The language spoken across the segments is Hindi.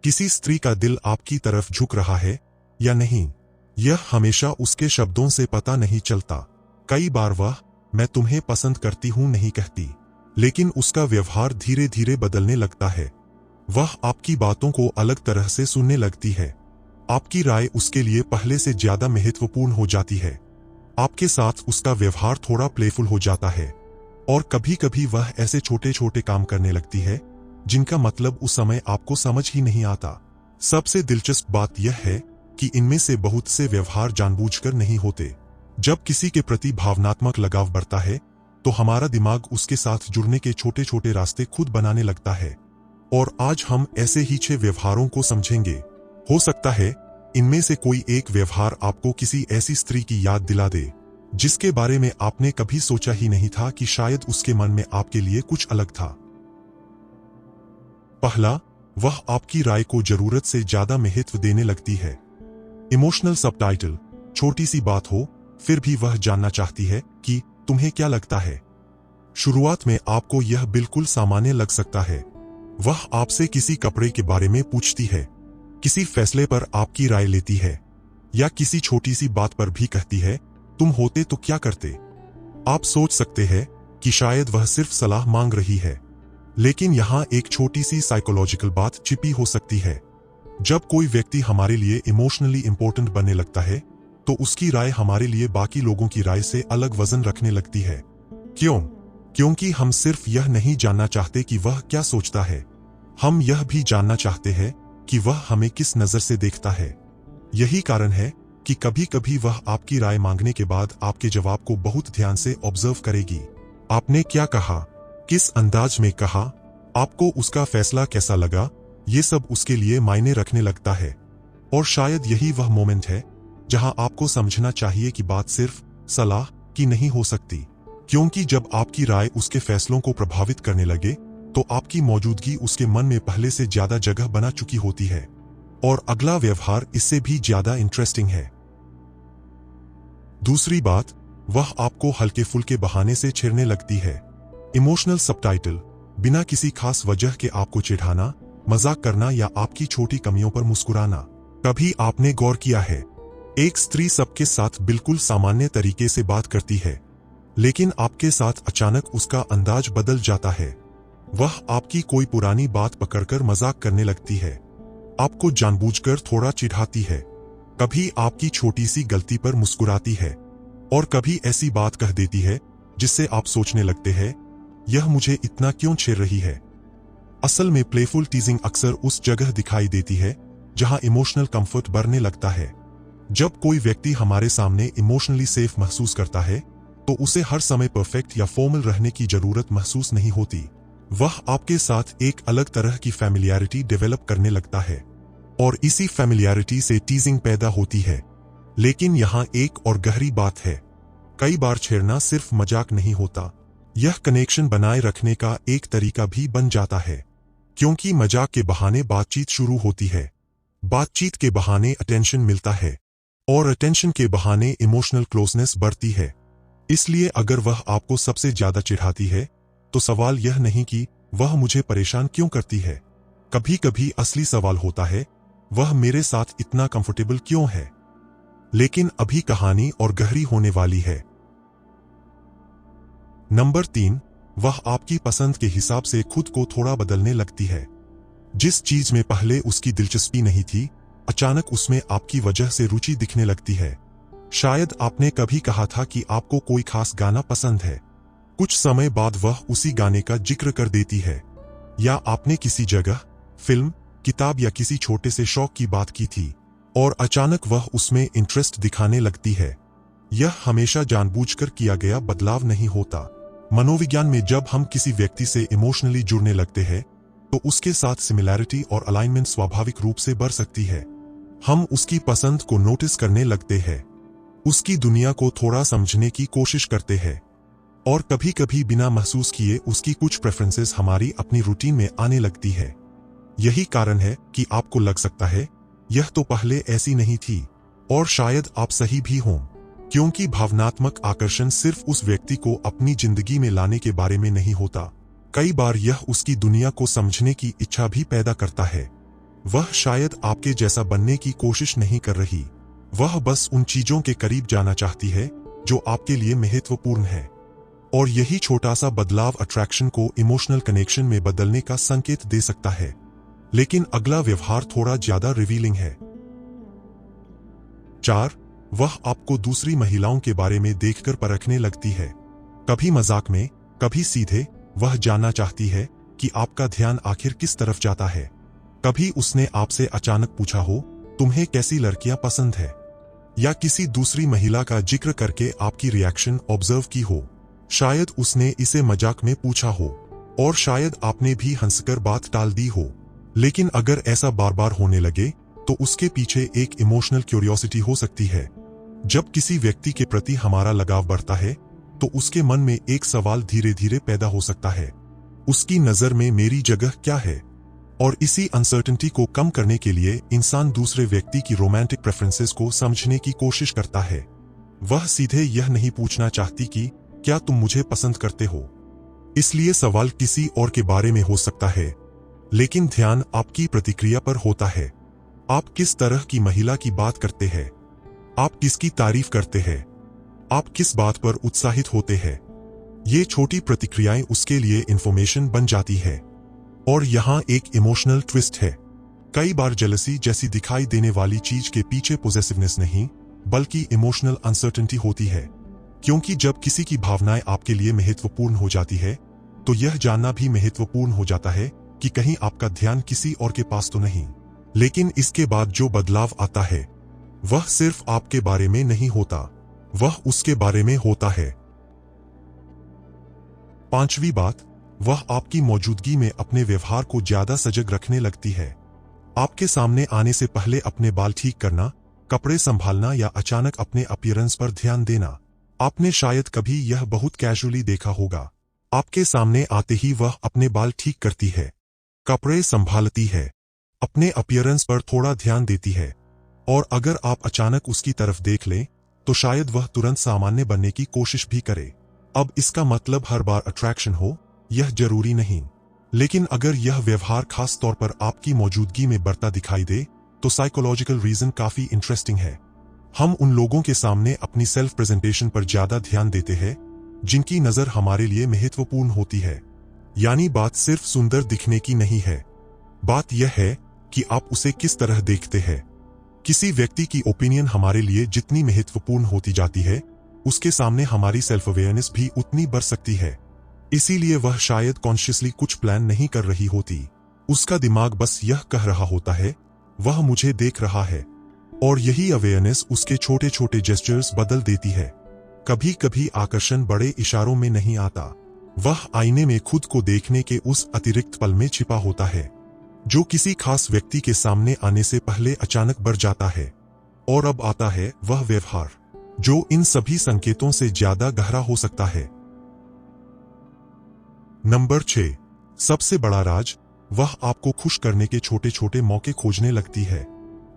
किसी स्त्री का दिल आपकी तरफ झुक रहा है या नहीं, यह हमेशा उसके शब्दों से पता नहीं चलता। कई बार वह मैं तुम्हें पसंद करती हूं नहीं कहती, लेकिन उसका व्यवहार धीरे धीरे बदलने लगता है। वह आपकी बातों को अलग तरह से सुनने लगती है। आपकी राय उसके लिए पहले से ज्यादा महत्वपूर्ण हो जाती है। आपके साथ उसका व्यवहार थोड़ा प्लेफुल हो जाता है, और कभी कभी वह ऐसे छोटे छोटे काम करने लगती है जिनका मतलब उस समय आपको समझ ही नहीं आता। सबसे दिलचस्प बात यह है कि इनमें से बहुत से व्यवहार जानबूझकर नहीं होते। जब किसी के प्रति भावनात्मक लगाव बढ़ता है तो हमारा दिमाग उसके साथ जुड़ने के छोटे छोटे रास्ते खुद बनाने लगता है, और आज हम ऐसे ही 6 व्यवहारों को समझेंगे। हो सकता है इनमें से कोई एक व्यवहार आपको किसी ऐसी स्त्री की याद दिला दे जिसके बारे में आपने कभी सोचा ही नहीं था कि शायद उसके मन में आपके लिए कुछ अलग था। पहला, वह आपकी राय को जरूरत से ज्यादा महत्व देने लगती है। इमोशनल सबटाइटल, छोटी सी बात हो फिर भी वह जानना चाहती है कि तुम्हें क्या लगता है। शुरुआत में आपको यह बिल्कुल सामान्य लग सकता है। वह आपसे किसी कपड़े के बारे में पूछती है, किसी फैसले पर आपकी राय लेती है, या किसी छोटी सी बात पर भी कहती है तुम होते तो क्या करते। आप सोच सकते हैं कि शायद वह सिर्फ सलाह मांग रही है, लेकिन यहाँ एक छोटी सी साइकोलॉजिकल बात छिपी हो सकती है। जब कोई व्यक्ति हमारे लिए इमोशनली इंपॉर्टेंट बनने लगता है तो उसकी राय हमारे लिए बाकी लोगों की राय से अलग वजन रखने लगती है। क्यों? क्योंकि हम सिर्फ यह नहीं जानना चाहते कि वह क्या सोचता है, हम यह भी जानना चाहते हैं कि वह हमें किस नजर से देखता है। यही कारण है कि कभी कभी वह आपकी राय मांगने के बाद आपके जवाब को बहुत ध्यान से ऑब्जर्व करेगी। आपने क्या कहा, किस अंदाज में कहा, आपको उसका फैसला कैसा लगा, ये सब उसके लिए मायने रखने लगता है। और शायद यही वह मोमेंट है जहां आपको समझना चाहिए कि बात सिर्फ सलाह की नहीं हो सकती, क्योंकि जब आपकी राय उसके फैसलों को प्रभावित करने लगे तो आपकी मौजूदगी उसके मन में पहले से ज्यादा जगह बना चुकी होती है। और अगला व्यवहार इससे भी ज्यादा इंटरेस्टिंग है। दूसरी बात, वह आपको हल्के फुल्के बहाने से छेड़ने लगती है। इमोशनल सबटाइटल, बिना किसी खास वजह के आपको चिढ़ाना, मजाक करना या आपकी छोटी कमियों पर मुस्कुराना। कभी आपने गौर किया है, एक स्त्री सबके साथ बिल्कुल सामान्य तरीके से बात करती है, लेकिन आपके साथ अचानक उसका अंदाज बदल जाता है। वह आपकी कोई पुरानी बात पकड़कर मजाक करने लगती है, आपको जानबूझकर थोड़ा चिढ़ाती है, कभी आपकी छोटी सी गलती पर मुस्कुराती है, और कभी ऐसी बात कह देती है जिससे आप सोचने लगते हैं यह मुझे इतना क्यों छेड़ रही है। असल में प्लेफुल टीजिंग अक्सर उस जगह दिखाई देती है जहां इमोशनल कंफर्ट बढ़ने लगता है। जब कोई व्यक्ति हमारे सामने इमोशनली सेफ महसूस करता है तो उसे हर समय परफेक्ट या फॉर्मल रहने की जरूरत महसूस नहीं होती। वह आपके साथ एक अलग तरह की फैमिलियरिटी डेवलप करने लगता है, और इसी फैमिलियरिटी से टीजिंग पैदा होती है। लेकिन यहाँ एक और गहरी बात है, कई बार छेड़ना सिर्फ मजाक नहीं होता, यह कनेक्शन बनाए रखने का एक तरीका भी बन जाता है। क्योंकि मजाक के बहाने बातचीत शुरू होती है, बातचीत के बहाने अटेंशन मिलता है, और अटेंशन के बहाने इमोशनल क्लोजनेस बढ़ती है। इसलिए अगर वह आपको सबसे ज्यादा चिढ़ाती है तो सवाल यह नहीं कि वह मुझे परेशान क्यों करती है। कभी कभी असली सवाल होता है वह मेरे साथ इतना कंफर्टेबल क्यों है। लेकिन अभी कहानी और गहरी होने वाली है। नंबर 3, वह आपकी पसंद के हिसाब से खुद को थोड़ा बदलने लगती है। जिस चीज में पहले उसकी दिलचस्पी नहीं थी, अचानक उसमें आपकी वजह से रुचि दिखने लगती है। शायद आपने कभी कहा था कि आपको कोई खास गाना पसंद है, कुछ समय बाद वह उसी गाने का जिक्र कर देती है। या आपने किसी जगह, फिल्म, किताब या किसी छोटे से शौक की बात की थी और अचानक वह उसमें इंटरेस्ट दिखाने लगती है। यह हमेशा जानबूझकर किया गया बदलाव नहीं होता। मनोविज्ञान में जब हम किसी व्यक्ति से इमोशनली जुड़ने लगते हैं तो उसके साथ सिमिलैरिटी और अलाइनमेंट स्वाभाविक रूप से बढ़ सकती है। हम उसकी पसंद को नोटिस करने लगते हैं, उसकी दुनिया को थोड़ा समझने की कोशिश करते हैं, और कभी कभी बिना महसूस किए उसकी कुछ प्रेफरेंसेस हमारी अपनी रूटीन में आने लगती है। यही कारण है कि आपको लग सकता है यह तो पहले ऐसी नहीं थी, और शायद आप सही भी हों, क्योंकि भावनात्मक आकर्षण सिर्फ उस व्यक्ति को अपनी जिंदगी में लाने के बारे में नहीं होता, कई बार यह उसकी दुनिया को समझने की इच्छा भी पैदा करता है। वह शायद आपके जैसा बनने की कोशिश नहीं कर रही, वह बस उन चीजों के करीब जाना चाहती है जो आपके लिए महत्वपूर्ण है। और यही छोटा सा बदलाव अट्रैक्शन को इमोशनल कनेक्शन में बदलने का संकेत दे सकता है। लेकिन अगला व्यवहार थोड़ा ज्यादा रिवीलिंग है। 4. वह आपको दूसरी महिलाओं के बारे में देखकर परखने लगती है। कभी मजाक में, कभी सीधे, वह जानना चाहती है कि आपका ध्यान आखिर किस तरफ जाता है। कभी उसने आपसे अचानक पूछा हो, तुम्हें कैसी लड़कियां पसंद है, या किसी दूसरी महिला का जिक्र करके आपकी रिएक्शन ऑब्जर्व की हो। शायद उसने इसे मजाक में पूछा हो, और शायद आपने भी हंसकर बात टाल दी हो। लेकिन अगर ऐसा बार बार होने लगे, तो उसके पीछे एक इमोशनल क्यूरियोसिटी हो सकती है। जब किसी व्यक्ति के प्रति हमारा लगाव बढ़ता है, तो उसके मन में एक सवाल धीरे धीरे पैदा हो सकता है, उसकी नजर में मेरी जगह क्या है। और इसी अनसर्टेनिटी को कम करने के लिए इंसान दूसरे व्यक्ति की रोमांटिक प्रेफरेंसेस को समझने की कोशिश करता है। वह सीधे यह नहीं पूछना चाहती कि क्या तुम मुझे पसंद करते हो, इसलिए सवाल किसी और के बारे में हो सकता है, लेकिन ध्यान आपकी प्रतिक्रिया पर होता है। आप किस तरह की महिला की बात करते हैं, आप किसकी तारीफ करते हैं, आप किस बात पर उत्साहित होते हैं। ये छोटी प्रतिक्रियाएं उसके लिए इंफॉर्मेशन बन जाती है। और यहाँ एक इमोशनल ट्विस्ट है। कई बार जेलसी जैसी दिखाई देने वाली चीज के पीछे पॉसेसिवनेस नहीं, बल्कि इमोशनल अनसर्टेनिटी होती है। क्योंकि जब किसी की भावनाएं आपके लिए महत्वपूर्ण हो जाती है, तो यह जानना भी महत्वपूर्ण हो जाता है कि कहीं आपका ध्यान किसी और के पास तो नहीं। लेकिन इसके बाद जो बदलाव आता है, वह सिर्फ आपके बारे में नहीं होता, वह उसके बारे में होता है। 5वीं बात, वह आपकी मौजूदगी में अपने व्यवहार को ज्यादा सजग रखने लगती है। आपके सामने आने से पहले अपने बाल ठीक करना, कपड़े संभालना या अचानक अपने अपीयरेंस पर ध्यान देना। आपने शायद कभी यह बहुत कैजुअली देखा होगा। आपके सामने आते ही वह अपने बाल ठीक करती है, कपड़े संभालती है, अपने अपीयरेंस पर थोड़ा ध्यान देती है। और अगर आप अचानक उसकी तरफ देख लें, तो शायद वह तुरंत सामान्य बनने की कोशिश भी करे। अब इसका मतलब हर बार अट्रैक्शन हो, यह जरूरी नहीं। लेकिन अगर यह व्यवहार खास तौर पर आपकी मौजूदगी में बढ़ता दिखाई दे, तो साइकोलॉजिकल रीजन काफी इंटरेस्टिंग है। हम उन लोगों के सामने अपनी सेल्फ प्रेजेंटेशन पर ज्यादा ध्यान देते हैं जिनकी नजर हमारे लिए महत्वपूर्ण होती है। यानी बात सिर्फ सुंदर दिखने की नहीं है, बात यह है कि आप उसे किस तरह देखते हैं। किसी व्यक्ति की ओपिनियन हमारे लिए जितनी महत्वपूर्ण होती जाती है, उसके सामने हमारी सेल्फ अवेयरनेस भी उतनी बढ़ सकती है। इसीलिए वह शायद कॉन्शियसली कुछ प्लान नहीं कर रही होती, उसका दिमाग बस यह कह रहा होता है, वह मुझे देख रहा है। और यही अवेयरनेस उसके छोटे छोटे जेस्चर्स बदल देती है। कभी कभी आकर्षण बड़े इशारों में नहीं आता, वह आईने में खुद को देखने के उस अतिरिक्त पल में छिपा होता है, जो किसी खास व्यक्ति के सामने आने से पहले अचानक बढ़ जाता है। और अब आता है वह व्यवहार, जो इन सभी संकेतों से ज्यादा गहरा हो सकता है। नंबर 6, सबसे बड़ा राज, वह आपको खुश करने के छोटे छोटे मौके खोजने लगती है।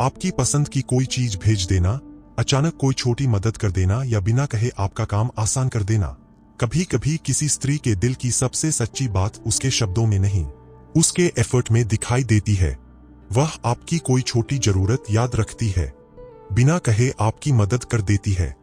आपकी पसंद की कोई चीज भेज देना, अचानक कोई छोटी मदद कर देना या बिना कहे आपका काम आसान कर देना। कभी कभी किसी स्त्री के दिल की सबसे सच्ची बात उसके शब्दों में नहीं, उसके एफर्ट में दिखाई देती है। वह आपकी कोई छोटी जरूरत याद रखती है, बिना कहे आपकी मदद कर देती है।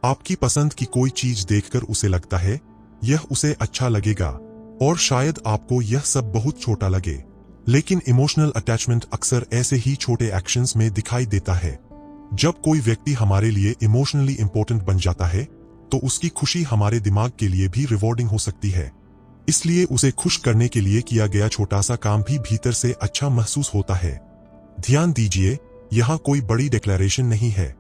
आपकी पसंद की कोई चीज देखकर उसे लगता है यह उसे अच्छा लगेगा, और शायद आपको यह सब बहुत छोटा लगे, लेकिन इमोशनल अटैचमेंट अक्सर ऐसे ही छोटे एक्शंस में दिखाई देता है। जब कोई व्यक्ति हमारे लिए इमोशनली इंपॉर्टेंट बन जाता है, तो उसकी खुशी हमारे दिमाग के लिए भी रिवॉर्डिंग हो सकती है। इसलिए उसे खुश करने के लिए किया गया छोटा सा काम भी भीतर से अच्छा महसूस होता है। ध्यान दीजिए, यहाँ कोई बड़ी डिक्लेरेशन नहीं है,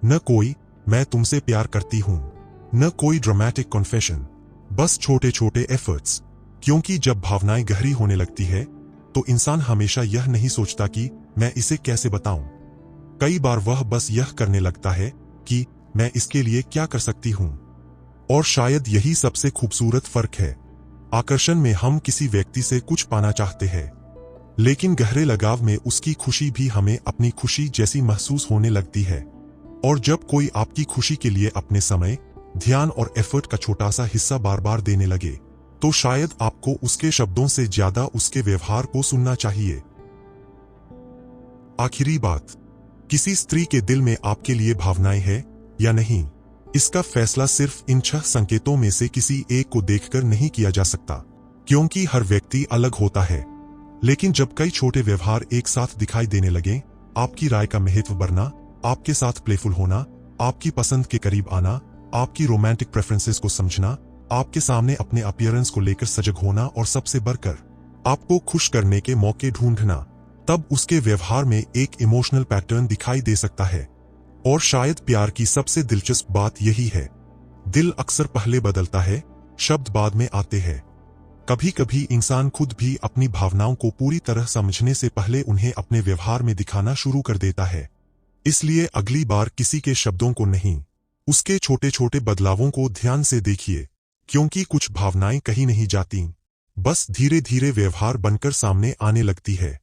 न कोई मैं तुमसे प्यार करती हूँ, न कोई ड्रामेटिक कॉन्फेशन, बस छोटे छोटे एफर्ट्स। क्योंकि जब भावनाएं गहरी होने लगती है, तो इंसान हमेशा यह नहीं सोचता कि मैं इसे कैसे बताऊं। कई बार वह बस यह करने लगता है कि मैं इसके लिए क्या कर सकती हूं। और शायद यही सबसे खूबसूरत फर्क है। आकर्षण में हम किसी व्यक्ति से कुछ पाना चाहते हैं, लेकिन गहरे लगाव में उसकी खुशी भी हमें अपनी खुशी जैसी महसूस होने लगती है। और जब कोई आपकी खुशी के लिए अपने समय, ध्यान और एफर्ट का छोटा सा हिस्सा बार बार देने लगे, तो शायद आपको उसके शब्दों से ज्यादा उसके व्यवहार को सुनना चाहिए। आखिरी बात, किसी स्त्री के दिल में आपके लिए भावनाएं हैं या नहीं, इसका फैसला सिर्फ इन 6 संकेतों में से किसी एक को देखकर नहीं किया जा सकता, क्योंकि हर व्यक्ति अलग होता है। लेकिन जब कई छोटे व्यवहार एक साथ दिखाई देने लगे, आपकी राय का महत्व बढ़ना, आपके साथ प्लेफुल होना, आपकी पसंद के करीब आना, आपकी रोमांटिक प्रेफरेंसेस को समझना, आपके सामने अपने अपीयरेंस को लेकर सजग होना और सबसे बढ़कर आपको खुश करने के मौके ढूंढना, तब उसके व्यवहार में एक इमोशनल पैटर्न दिखाई दे सकता है। और शायद प्यार की सबसे दिलचस्प बात यही है, दिल अक्सर पहले बदलता है, शब्द बाद में आते हैं। कभी कभी इंसान खुद भी अपनी भावनाओं को पूरी तरह समझने से पहले उन्हें अपने व्यवहार में दिखाना शुरू कर देता है। इसलिए अगली बार किसी के शब्दों को नहीं, उसके छोटे छोटे बदलावों को ध्यान से देखिए, क्योंकि कुछ भावनाएं कहीं नहीं जाती, बस धीरे धीरे व्यवहार बनकर सामने आने लगती है।